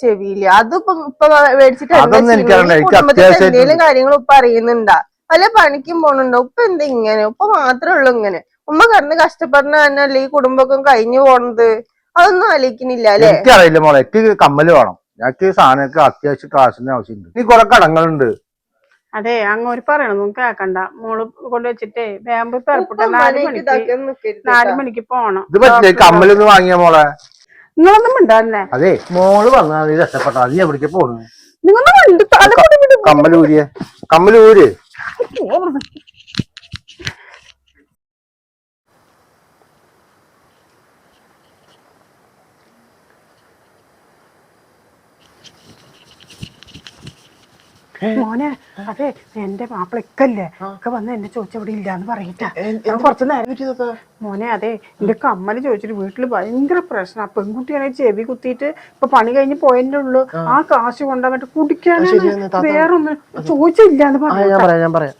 ചെവിയില് അതിപ്പോ ഇപ്പൊ മേടിച്ചിട്ട് കുടുംബത്തിന്റെ എന്തെങ്കിലും കാര്യങ്ങൾ ഉപ്പ അറിയുന്നുണ്ടാ വല്ല പണിക്കും പോണുണ്ടോ ഉപ്പ എന്താ ഇങ്ങനെ ഉപ്പ മാത്രമേ ഉള്ളൂ ഇങ്ങനെ ഉമ്മ കിടന്ന് കഷ്ടപ്പെടുന്ന തന്നെയല്ലേ ഈ കുടുംബമൊക്കെ കഴിഞ്ഞു പോണത് അതൊന്നും ആലോചിക്കുന്നില്ല അല്ലെ? എനിക്കറിയില്ല മോളെ എനിക്ക് കമ്മല് വേണം ഞങ്ങൾക്ക് സാധനങ്ങൾക്ക് അത്യാവശ്യം കാശിന്റെ ആവശ്യമുണ്ട് നീ കുറെ കടങ്ങളുണ്ട്. അതെ അങ്ങോട്ട് പറയണൊന്നും കേക്കണ്ട മോള് കൊണ്ടുവച്ചിട്ടേ വേമ്പ് പെറപ്പെട്ട 4 മണിക്ക് പോണം. ഇത് പറ്റില്ലേ കമ്മലൊന്ന് വാങ്ങിയ മോളെ നിങ്ങളൊന്നും മിണ്ടാന്നെ. അതെ മോള് വന്നാൽ നീ രക്ഷപ്പെട്ടാ നീ എവിടേക്ക് പോണു? നിങ്ങളൊന്നും കമ്മലൂര് മോനെ അതെ എന്റെ മാപ്പിളക്കല്ലേ ഒക്കെ വന്ന് എന്നെ ചോദിച്ചവിടെ ഇല്ലാന്ന് പറയിട്ടാ കുറച്ച് നേരം മോനെ അതെ എന്റെ കമ്മല് ചോദിച്ചിട്ട് വീട്ടില് ഭയങ്കര പ്രശ്നം പെൺകുട്ടിയാണെങ്കിൽ ചെവി കുത്തിയിട്ട് ഇപ്പൊ പണി കഴിഞ്ഞ് പോയതിന്റെ ഉള്ളു ആ കാശ് കൊണ്ടാ മറ്റേ കുടിക്കാനാണ് വേറൊന്നും ചോദിച്ചില്ലാന്ന് പറയാം.